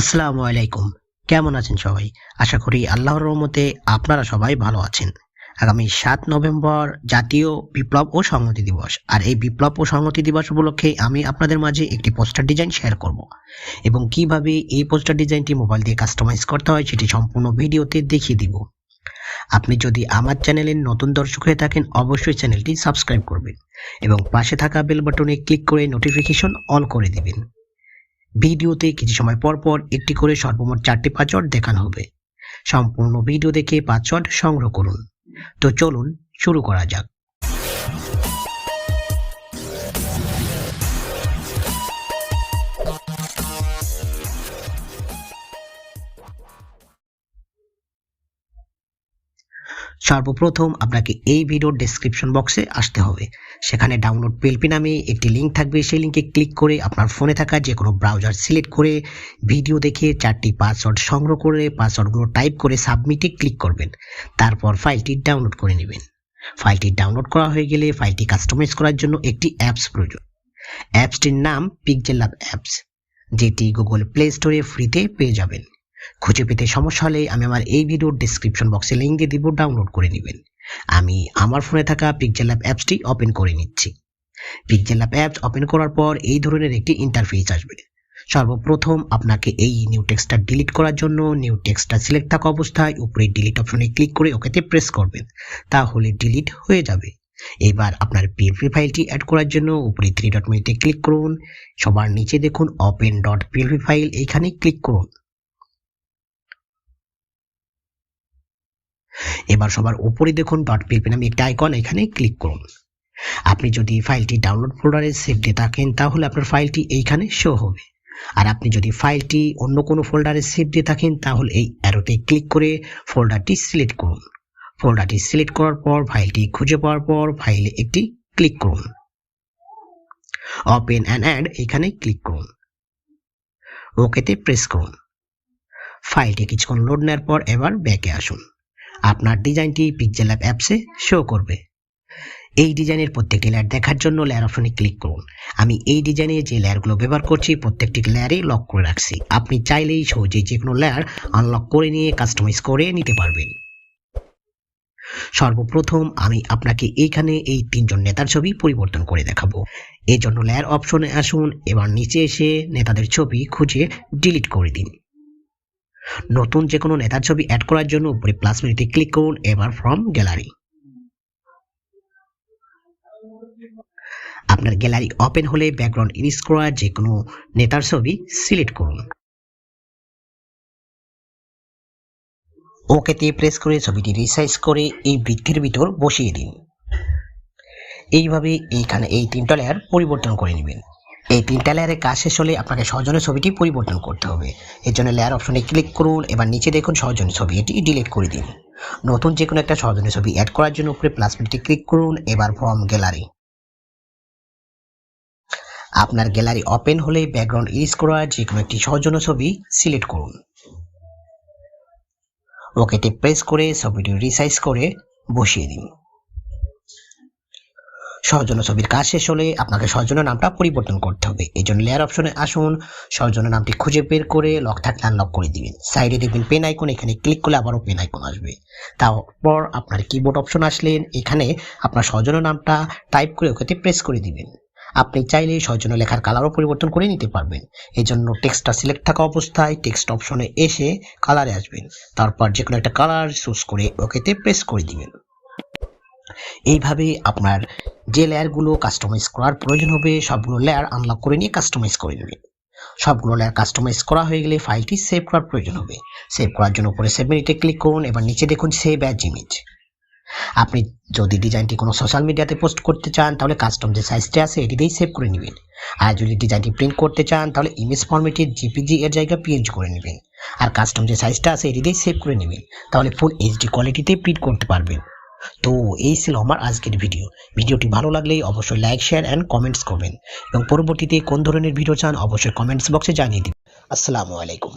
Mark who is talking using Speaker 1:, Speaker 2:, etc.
Speaker 1: আসসালামু আলাইকুম। কেমন আছেন সবাই? আশা করি আল্লাহর রহমতে আপনারা সবাই ভালো আছেন। আগামী ৭ নভেম্বর জাতীয় বিপ্লব ও সংহতি দিবস। আর এই বিপ্লব ও সংহতি দিবস উপলক্ষে আমি আপনাদের মাঝে একটি পোস্টার ডিজাইন শেয়ার করব এবং কিভাবে এই পোস্টার ডিজাইনটি মোবাইল দিয়ে কাস্টমাইজ করতে হয় সেটি সম্পূর্ণ ভিডিওতে দেখিয়ে দিব। আপনি যদি আমার চ্যানেলের নতুন দর্শক হয়ে থাকেন অবশ্যই চ্যানেলটি সাবস্ক্রাইব করবেন এবং পাশে থাকা বেল বাটনে ক্লিক করে নোটিফিকেশন অল করে দিবেন। ভিডিওতে কিছু সময় পর পর একটি করে সর্বমোট 4টি পাসওয়ার্ড দেখানো হবে। সম্পূর্ণ ভিডিও দেখে পাসওয়ার্ড সংগ্রহ করুন। তো চলুন শুরু করা যাক। সর্বপ্রথম আপনাকে এই ভিডিওর ডেসক্রিপশন বক্সে আসতে হবে। সেখানে ডাউনলোড পিএলপি নামে একটি লিঙ্ক থাকবে। সেই লিঙ্কে ক্লিক করে আপনার ফোনে থাকা যে কোনো ব্রাউজার সিলেক্ট করে ভিডিও দেখে 4টি পাসওয়ার্ড সংগ্রহ করে পাসওয়ার্ডগুলো টাইপ করে সাবমিটে ক্লিক করবেন। তারপর ফাইলটি ডাউনলোড করে নেবেন। ফাইলটি ডাউনলোড করা হয়ে গেলে ফাইলটি কাস্টমাইজ করার জন্য একটি অ্যাপস প্রয়োজন। অ্যাপসটির নাম পিক্সেল ল্যাব অ্যাপস, যেটি গুগল প্লে স্টোরে ফ্রিতে পেয়ে যাবেন। খুঁজে পেতে সমস্যা হলে আমি আমার এই ভিডিওর ডেসক্রিপশন বক্সে লিংক দিয়ে দিব, ডাউনলোড করে নেবেন। আমি আমার ফোনে থাকা পিক্সেল ল্যাব অ্যাপসটি ওপেন করে নিচ্ছি। পিক্সেল ল্যাব অ্যাপস ওপেন করার পর এই ধরনের একটি ইন্টারফেস আসবে। সর্বপ্রথম আপনাকে এই নিউ টেক্সটটা ডিলিট করার জন্য নিউ টেক্সটটা সিলেক্ট থাকা অবস্থায় উপরে ডিলিট অপশনে ক্লিক করে ওকেতে প্রেস করবেন, তাহলে ডিলিট হয়ে যাবে। এবার আপনার পিএলপি ফাইলটি অ্যাড করার জন্য উপরে 3 ডট মেনুতে ক্লিক করুন। সবার নিচে দেখুন ওপেন ডট পিএলপি ফাইল, এইখানে ক্লিক করুন। এবার সবার উপরে দেখুন ডট পিএলপি নামে একটা আইকন, এখানে ক্লিক করুন। আপনি যদি ফাইলটি ডাউনলোড ফোল্ডারে সেভ দিয়ে থাকেন তাহলে আপনার ফাইলটি এইখানে শো হবে। আর আপনি যদি ফাইলটি অন্য কোনো ফোল্ডারে সেভ দিয়ে থাকেন তাহলে এই অ্যারোতে ক্লিক করে ফোল্ডারটি সিলেক্ট করুন। ফোল্ডারটি সিলেক্ট করার পর ফাইলটি খুঁজে পাওয়ার পর ফাইলে একটি ক্লিক করুন। ওপেন অ্যান্ড অ্যাড, এখানে ক্লিক করুন। ওকেতে প্রেস করুন। ফাইলটি কিছুক্ষণ লোড নেওয়ার পর এবার ব্যাকে আসুন। আপনার ডিজাইনটি পিক্সেল ল্যাব অ্যাপসে শো করবে। এই ডিজাইনের প্রত্যেকটি লেয়ার দেখার জন্য লেয়ার অপশনে ক্লিক করুন। আমি এই ডিজাইনে যে লেয়ারগুলো ব্যবহার করছি প্রত্যেকটি লেয়ারে লক করে রাখছি। আপনি চাইলেই সহজেই যে কোনো লেয়ার আনলক করে নিয়ে কাস্টমাইজ করে নিতে পারবেন। সর্বপ্রথম আমি আপনাকে এইখানে এই 3 জন নেতার ছবি পরিবর্তন করে দেখাবো। এই জন্য লেয়ার অপশনে আসুন। এবার নিচে এসে নেতাদের ছবি খুঁজে ডিলিট করে দিন। নতুন যে কোনো নেতার ছবি অ্যাড করার জন্য উপরে প্লাস মেনুতে ক্লিক করুন। এবার ফ্রম গ্যালারি, আপনার গ্যালারি ওপেন হলে ব্যাকগ্রাউন্ড ইরেজ করা যে কোনো নেতার ছবি সিলেক্ট করুন। ওকেতে প্রেস করে ছবিটি রিসাইজ করে এই বৃত্তের ভিতর বসিয়ে দিন। এইভাবে এইখানে এই 3টা লেয়ার পরিবর্তন করে নেবেন। এই 3টা লেয়ারের কাজ শেষ হলে আপনাকে সহজনের ছবিটি পরিবর্তন করতে হবে। এর জন্য লেয়ার অপশনে ক্লিক করুন। এবার নিচে দেখুন সহজনের ছবি, এটি ডিলিট করে দিন। নতুন যে কোনো একটা সহজনের ছবি অ্যাড করার জন্য উপরে প্লাস মেনুতে ক্লিক করুন। এবার ফ্রম গ্যালারি, আপনার গ্যালারি ওপেন হলে ব্যাকগ্রাউন্ড ইরেজ করা যে কোনো একটি সহজন্য ছবি সিলেক্ট করুন। ওকেতে প্রেস করে ছবিটি রিসাইজ করে বসিয়ে দিন। সহজন্য ছবির কাজ শেষ হলে আপনাকে সহজন্য নামটা পরিবর্তন করতে হবে। এই জন্য লেয়ার অপশনে আসুন। সহজন্য নামটি খুঁজে বের করে লক থাকলে আনলক করে দিবেন। সাইডে দেখবেন পেন আইকন, এখানে ক্লিক করলে আবারও পেন আইকন আসবে। তারপর আপনার কিবোর্ড অপশন আসলেন, এখানে আপনার সহজন্য নামটা টাইপ করে ওকেতে প্রেস করে দিবেন। আপনি চাইলে সহজন্য লেখার কালারও পরিবর্তন করে নিতে পারবেন। এই জন্য টেক্সটটা সিলেক্ট থাকা অবস্থায় টেক্সট অপশনে এসে কালারে আসবেন। তারপর যে কোনো একটা কালার চুজ করে ওকেতে প্রেস করে দিবেন। এইভাবে আপনার যে লেয়ারগুলো কাস্টমাইজ করার প্রয়োজন হবে সবগুলো লেয়ার আনলক করে নিয়ে কাস্টমাইজ করে নেবেন। সবগুলো লেয়ার কাস্টমাইজ করা হয়ে গেলে ফাইলটি সেভ করার প্রয়োজন হবে। সেভ করার জন্য উপরে সেভ মেনুতে ক্লিক করুন। এবার নিচে দেখুন সেভ অ্যাজ ইমেজ। আপনি যদি ডিজাইনটি কোনো সোশ্যাল মিডিয়াতে পোস্ট করতে চান তাহলে কাস্টম যে সাইজটা আছে এটি দিয়েই সেভ করে নেবেন। আর যদি ডিজাইনটি প্রিন্ট করতে চান তাহলে ইমেজ ফরম্যাটে জিপিজি এর জায়গায় পিএনজি করে নেবেন। আর কাস্টম যে সাইজটা আছে এটি দিয়ে সেভ করে নেবেন, তাহলে ফুল এইচডি কোয়ালিটিতে প্রিন্ট করতে পারবেন। তো এই ছিল আমার আজকের ভিডিও। ভিডিওটি ভালো লাগলে অবশ্যই লাইক, শেয়ার অ্যান্ড কমেন্টস করবেন এবং পরবর্তীতে কোন ধরনের ভিডিও চান অবশ্যই কমেন্টস বক্সে জানিয়ে দিন। আসসালামু আলাইকুম।